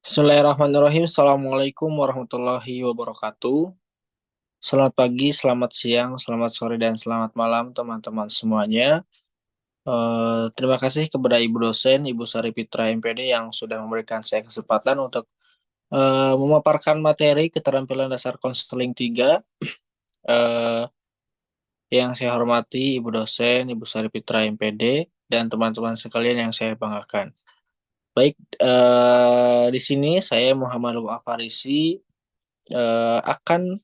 Bismillahirrahmanirrahim. Assalamualaikum warahmatullahi wabarakatuh. Selamat pagi, selamat siang, selamat sore, dan selamat malam teman-teman semuanya. Terima kasih kepada Ibu dosen, Ibu Sari Fitra MPD yang sudah memberikan saya kesempatan untuk memaparkan materi keterampilan dasar konseling 3. Eh, yang saya hormati Ibu dosen, Ibu Sari Fitra MPD, dan teman-teman sekalian yang saya banggakan. Baik, di sini saya Muhammad Afarisi akan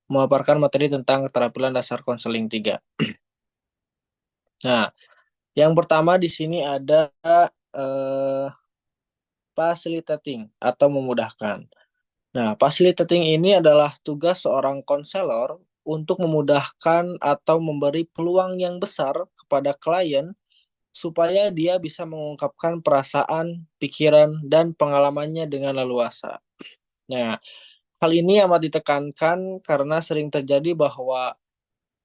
memaparkan materi tentang keterampilan dasar konseling 3. Nah, yang pertama di sini ada eh, facilitating atau memudahkan. Nah, facilitating ini adalah tugas seorang konselor untuk memudahkan atau memberi peluang yang besar kepada klien supaya dia bisa mengungkapkan perasaan, pikiran, dan pengalamannya dengan leluasa. Nah, hal ini amat ditekankan karena sering terjadi bahwa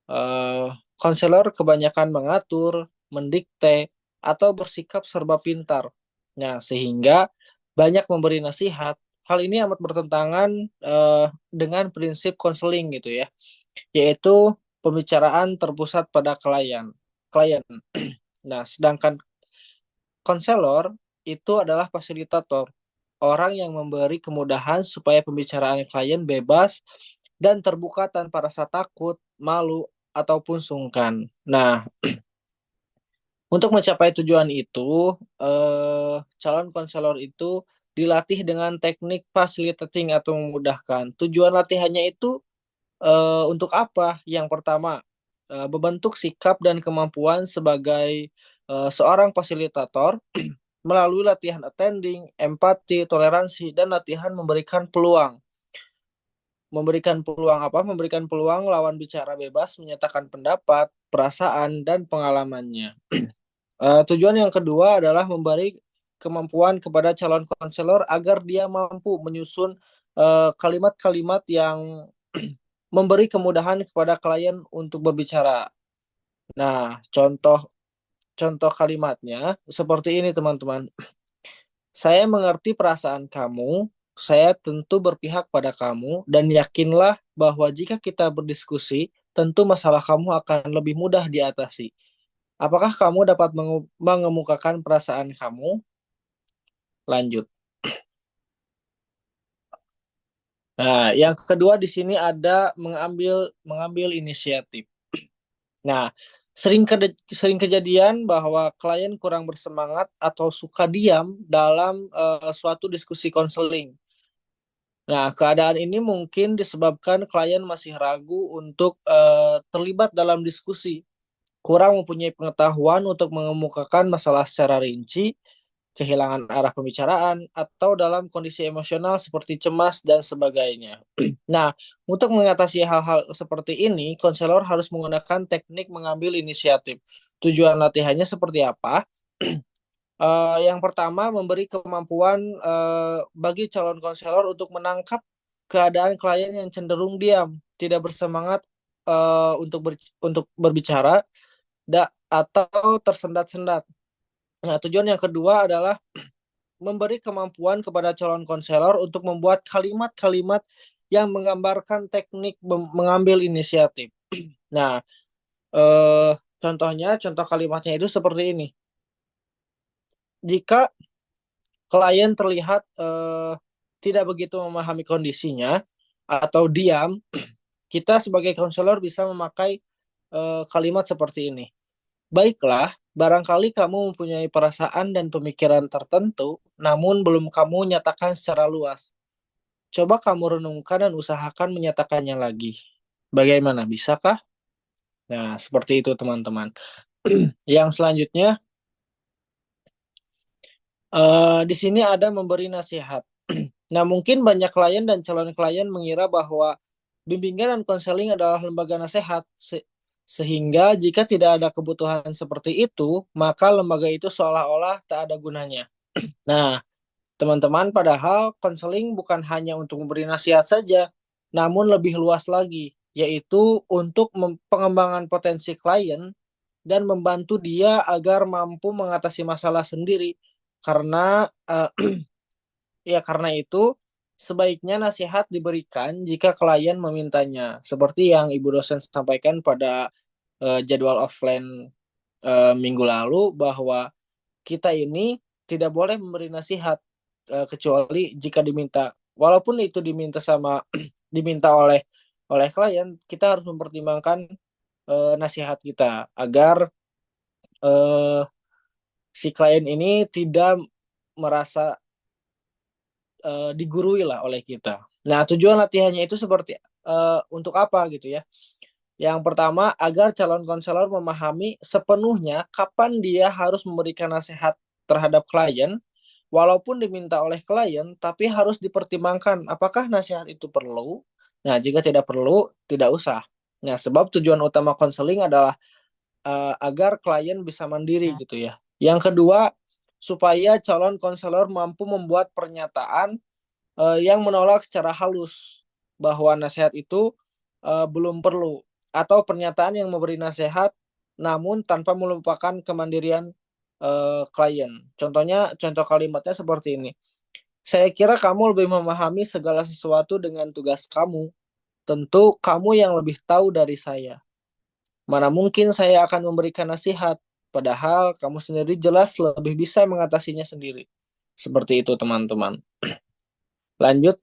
eh, konselor kebanyakan mengatur, mendikte, atau bersikap serba pintar. Nah, sehingga banyak memberi nasihat. Hal ini amat bertentangan dengan prinsip konseling gitu ya, yaitu pembicaraan terpusat pada klien. Klien. Nah, sedangkan konselor itu adalah fasilitator, orang yang memberi kemudahan supaya pembicaraan klien bebas dan terbuka tanpa rasa takut, malu, ataupun sungkan. Nah, untuk mencapai tujuan itu, calon konselor itu dilatih dengan teknik facilitating atau memudahkan. Tujuan latihannya itu untuk apa? Yang pertama, membentuk sikap dan kemampuan sebagai seorang fasilitator melalui latihan attending, empati, toleransi, dan latihan memberikan peluang apa? Memberikan peluang lawan bicara bebas menyatakan pendapat, perasaan, dan pengalamannya. Tujuan yang kedua adalah memberi kemampuan kepada calon konselor agar dia mampu menyusun kalimat-kalimat yang memberi kemudahan kepada klien untuk berbicara. Nah, contoh contoh kalimatnya seperti ini, teman-teman. Saya mengerti perasaan kamu. Saya tentu berpihak pada kamu dan yakinlah bahwa jika kita berdiskusi, tentu masalah kamu akan lebih mudah diatasi. Apakah kamu dapat mengemukakan perasaan kamu? Lanjut. Nah, yang kedua di sini ada mengambil mengambil inisiatif. Nah, sering kejadian bahwa klien kurang bersemangat atau suka diam dalam suatu diskusi konseling. Nah, keadaan ini mungkin disebabkan klien masih ragu untuk terlibat dalam diskusi, kurang mempunyai pengetahuan untuk mengemukakan masalah secara rinci, kehilangan arah pembicaraan, atau dalam kondisi emosional seperti cemas dan sebagainya. Nah, untuk mengatasi hal-hal seperti ini, konselor harus menggunakan teknik mengambil inisiatif. Tujuan latihannya seperti apa? Yang pertama, memberi kemampuan bagi calon konselor untuk menangkap keadaan klien yang cenderung diam, tidak bersemangat untuk berbicara, atau tersendat-sendat. Nah, tujuan yang kedua adalah memberi kemampuan kepada calon konselor untuk membuat kalimat-kalimat yang menggambarkan teknik mengambil inisiatif. Nah, contoh kalimatnya itu seperti ini. Jika klien terlihat tidak begitu memahami kondisinya atau diam, kita sebagai konselor bisa memakai kalimat seperti ini. Baiklah, barangkali kamu mempunyai perasaan dan pemikiran tertentu, namun belum kamu nyatakan secara luas. Coba kamu renungkan dan usahakan menyatakannya lagi. Bagaimana, bisakah? Nah, seperti itu teman-teman. Yang selanjutnya, di sini ada memberi nasihat. Nah, mungkin banyak klien dan calon klien mengira bahwa bimbingan dan konseling adalah lembaga nasihat, sehingga jika tidak ada kebutuhan seperti itu, maka lembaga itu seolah-olah tak ada gunanya. Nah, teman-teman, padahal konseling bukan hanya untuk memberi nasihat saja, namun lebih luas lagi, yaitu untuk pengembangan potensi klien dan membantu dia agar mampu mengatasi masalah sendiri. Karena Ya, karena itu sebaiknya nasihat diberikan jika klien memintanya. Seperti yang Ibu dosen sampaikan pada jadwal offline minggu lalu, bahwa kita ini tidak boleh memberi nasihat kecuali jika diminta. Walaupun itu diminta sama diminta oleh klien, kita harus mempertimbangkan nasihat kita agar eh, si klien ini tidak merasa digurui lah oleh kita. Nah, tujuan latihannya itu seperti untuk apa gitu ya? Yang pertama, agar calon konselor memahami sepenuhnya kapan dia harus memberikan nasihat terhadap klien, walaupun diminta oleh klien, tapi harus dipertimbangkan apakah nasihat itu perlu. Nah, jika tidak perlu, tidak usah. Nah, sebab tujuan utama konseling adalah agar klien bisa mandiri gitu ya. Yang kedua, supaya calon konselor mampu membuat pernyataan yang menolak secara halus bahwa nasihat itu belum perlu, atau pernyataan yang memberi nasihat namun tanpa melupakan kemandirian klien. Contoh kalimatnya seperti ini. Saya kira kamu lebih memahami segala sesuatu dengan tugas kamu. Tentu kamu yang lebih tahu dari saya. Mana mungkin saya akan memberikan nasihat, padahal kamu sendiri jelas lebih bisa mengatasinya sendiri. Seperti itu, teman-teman. Lanjut.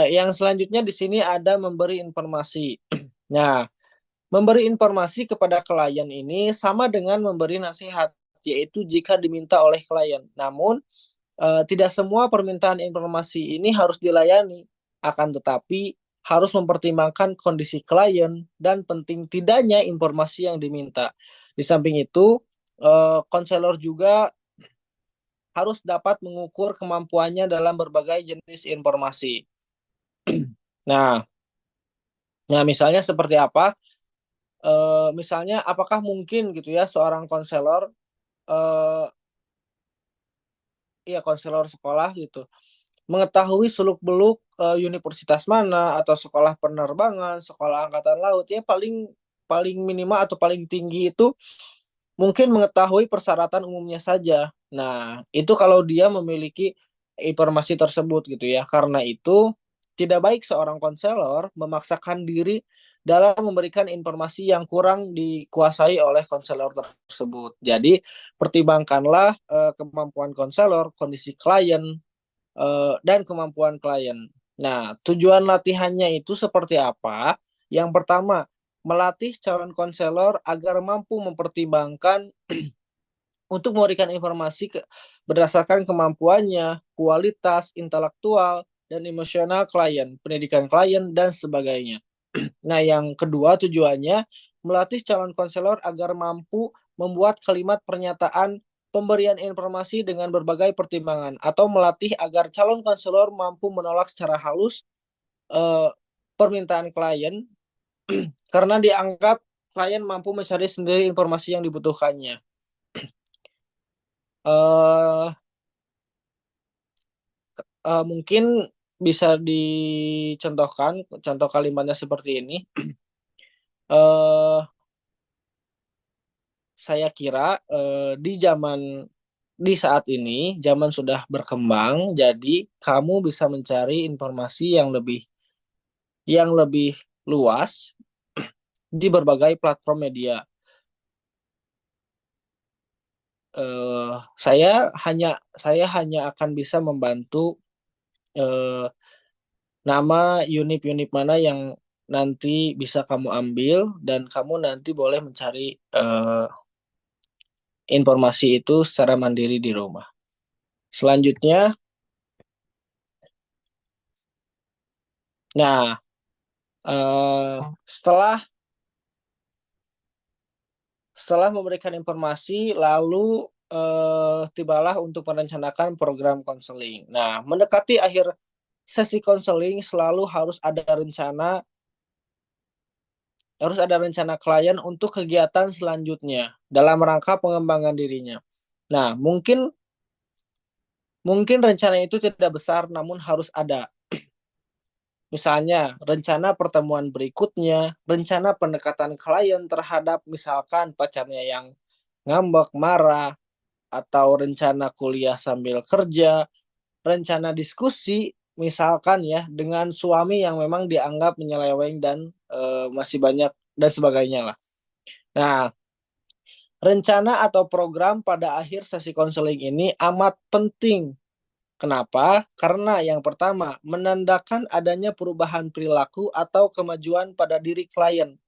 Yang selanjutnya di sini ada memberi informasi. Nah, memberi informasi kepada klien ini sama dengan memberi nasihat, yaitu jika diminta oleh klien. Namun, tidak semua permintaan informasi ini harus dilayani, akan tetapi harus mempertimbangkan kondisi klien dan penting tidaknya informasi yang diminta. Di samping itu, konselor juga harus dapat mengukur kemampuannya dalam berbagai jenis informasi. Nah, misalnya seperti apa? Misalnya, apakah mungkin gitu ya seorang konselor, eh, ya konselor sekolah gitu, mengetahui seluk-beluk universitas mana atau sekolah penerbangan, sekolah angkatan laut, ya paling paling minimal atau paling tinggi itu mungkin mengetahui persyaratan umumnya saja. Nah, itu kalau dia memiliki informasi tersebut gitu ya. Karena itu tidak baik seorang konselor memaksakan diri dalam memberikan informasi yang kurang dikuasai oleh konselor tersebut. Jadi, pertimbangkanlah kemampuan konselor, kondisi klien, dan kemampuan klien. Nah, tujuan latihannya itu seperti apa? Yang pertama, melatih calon konselor agar mampu mempertimbangkan untuk memberikan informasi berdasarkan kemampuannya, kualitas intelektual, dan emosional klien, pendidikan klien, dan sebagainya. Nah, yang kedua tujuannya melatih calon konselor agar mampu membuat kalimat pernyataan pemberian informasi dengan berbagai pertimbangan, atau melatih agar calon konselor mampu menolak secara halus eh, permintaan klien karena dianggap klien mampu mencari sendiri informasi yang dibutuhkannya. Eh, Mungkin bisa dicontohkan contoh kalimatnya seperti ini. Eh, saya kira di saat ini zaman sudah berkembang, jadi kamu bisa mencari informasi yang lebih luas di berbagai platform media. Eh, saya hanya akan bisa membantu eh, nama unit-unit mana yang nanti bisa kamu ambil, dan kamu nanti boleh mencari informasi itu secara mandiri di rumah. Selanjutnya, nah, setelah setelah memberikan informasi, lalu tibalah untuk merencanakan program konseling. Nah, mendekati akhir sesi konseling selalu harus ada rencana klien untuk kegiatan selanjutnya dalam rangka pengembangan dirinya. Nah, mungkin rencana itu tidak besar, namun harus ada. Misalnya, rencana pertemuan berikutnya, rencana pendekatan klien terhadap misalkan pacarnya yang ngambek, marah, atau rencana kuliah sambil kerja, rencana diskusi misalkan ya dengan suami yang memang dianggap menyeleweng dan masih banyak dan sebagainya lah. Nah, rencana atau program pada akhir sesi konseling ini amat penting. Kenapa? Karena yang pertama, menandakan adanya perubahan perilaku atau kemajuan pada diri klien.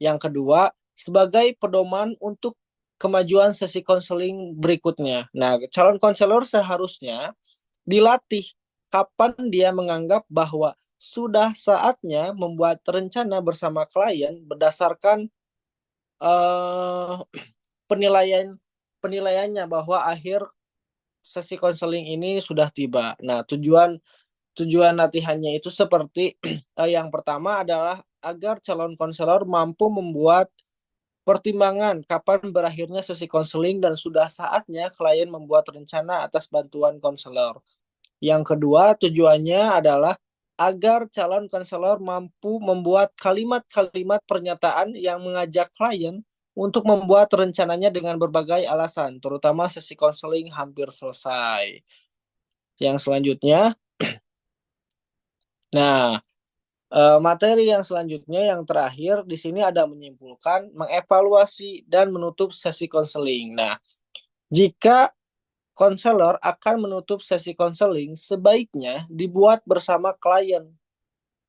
Yang kedua, sebagai pedoman untuk kemajuan sesi konseling berikutnya. Nah, calon konselor seharusnya dilatih kapan dia menganggap bahwa sudah saatnya membuat rencana bersama klien berdasarkan eh, penilaian penilaiannya bahwa akhir sesi konseling ini sudah tiba. Nah, tujuan tujuan latihannya itu seperti yang pertama adalah agar calon konselor mampu membuat pertimbangan kapan berakhirnya sesi konseling dan sudah saatnya klien membuat rencana atas bantuan konselor. Yang kedua, tujuannya adalah agar calon konselor mampu membuat kalimat-kalimat pernyataan yang mengajak klien untuk membuat rencananya dengan berbagai alasan, terutama sesi konseling hampir selesai. Yang selanjutnya, nah, materi yang selanjutnya yang terakhir di sini ada menyimpulkan, mengevaluasi dan menutup sesi konseling. Nah, jika konselor akan menutup sesi konseling, sebaiknya dibuat bersama klien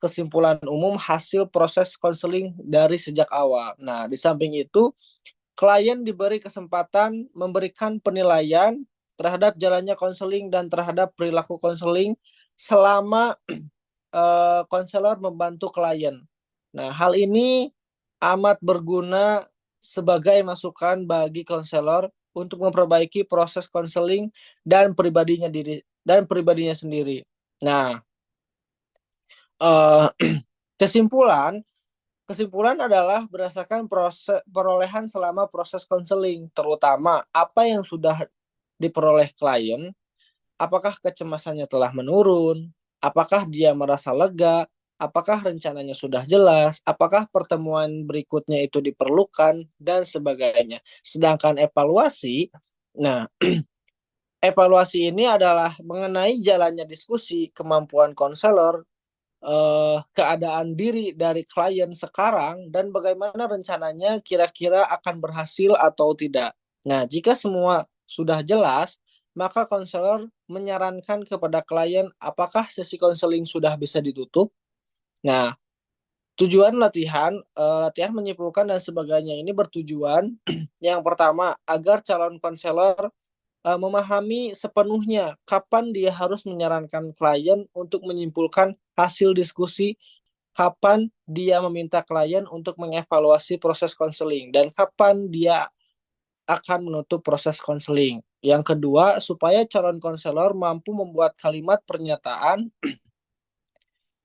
kesimpulan umum hasil proses konseling dari sejak awal. Nah, di samping itu, klien diberi kesempatan memberikan penilaian terhadap jalannya konseling dan terhadap perilaku konseling selama konselor membantu klien. Nah, hal ini amat berguna sebagai masukan bagi konselor untuk memperbaiki proses konseling dan pribadinya sendiri. Nah, eh, kesimpulan kesimpulan adalah berdasarkan proses perolehan selama proses konseling, terutama apa yang sudah diperoleh klien, apakah kecemasannya telah menurun, apakah dia merasa lega, apakah rencananya sudah jelas, apakah pertemuan berikutnya itu diperlukan, dan sebagainya. Sedangkan evaluasi, nah, evaluasi ini adalah mengenai jalannya diskusi, kemampuan konselor, keadaan diri dari klien sekarang, dan bagaimana rencananya kira-kira akan berhasil atau tidak. Nah, jika semua sudah jelas, maka konselor menyarankan kepada klien apakah sesi konseling sudah bisa ditutup. Nah, tujuan latihan menyimpulkan dan sebagainya ini bertujuan yang pertama agar calon konselor memahami sepenuhnya kapan dia harus menyarankan klien untuk menyimpulkan hasil diskusi, kapan dia meminta klien untuk mengevaluasi proses konseling, dan kapan dia akan menutup proses konseling. Yang kedua, supaya calon konselor mampu membuat kalimat pernyataan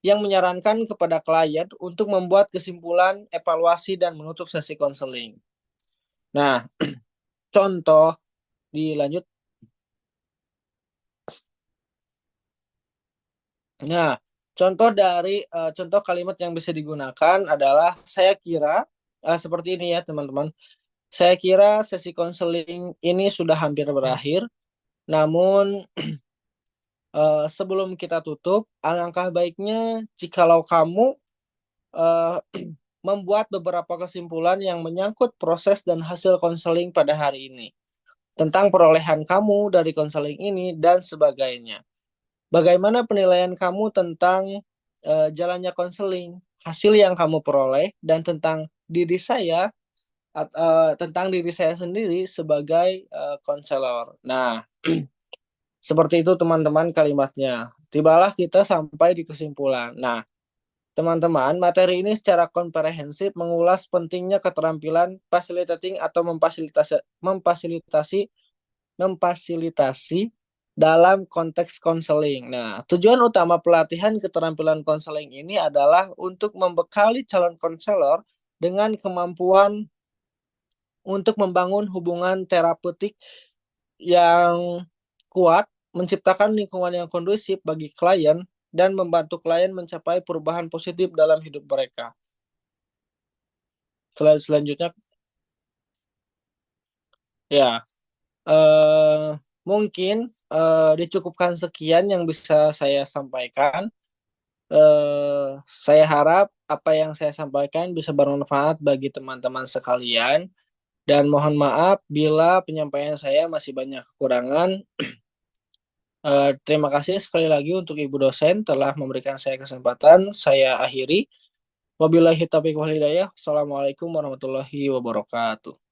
yang menyarankan kepada klien untuk membuat kesimpulan, evaluasi, dan menutup sesi konseling. Nah, contoh dilanjut. Nah, contoh kalimat yang bisa digunakan adalah saya kira seperti ini ya teman-teman. Saya kira sesi konseling ini sudah hampir berakhir. Namun sebelum kita tutup, alangkah baiknya jikalau kamu eh, membuat beberapa kesimpulan yang menyangkut proses dan hasil konseling pada hari ini, tentang perolehan kamu dari konseling ini dan sebagainya. Bagaimana penilaian kamu tentang jalannya konseling, hasil yang kamu peroleh, dan tentang diri saya sendiri sebagai konselor. Nah, seperti itu teman-teman kalimatnya. Tibalah kita sampai di kesimpulan. Nah, teman-teman, materi ini secara komprehensif mengulas pentingnya keterampilan facilitating atau memfasilitasi dalam konteks konseling. Nah, tujuan utama pelatihan keterampilan konseling ini adalah untuk membekali calon konselor dengan kemampuan untuk membangun hubungan terapeutik yang kuat, menciptakan lingkungan yang kondusif bagi klien, dan membantu klien mencapai perubahan positif dalam hidup mereka. Selanjutnya, ya. eh, mungkin dicukupkan sekian yang bisa saya sampaikan. Saya harap apa yang saya sampaikan bisa bermanfaat bagi teman-teman sekalian. Dan mohon maaf bila penyampaian saya masih banyak kekurangan. Terima kasih sekali lagi untuk Ibu dosen telah memberikan saya kesempatan. Saya akhiri. Wabillahi taufiq wal hidayah. Assalamualaikum warahmatullahi wabarakatuh.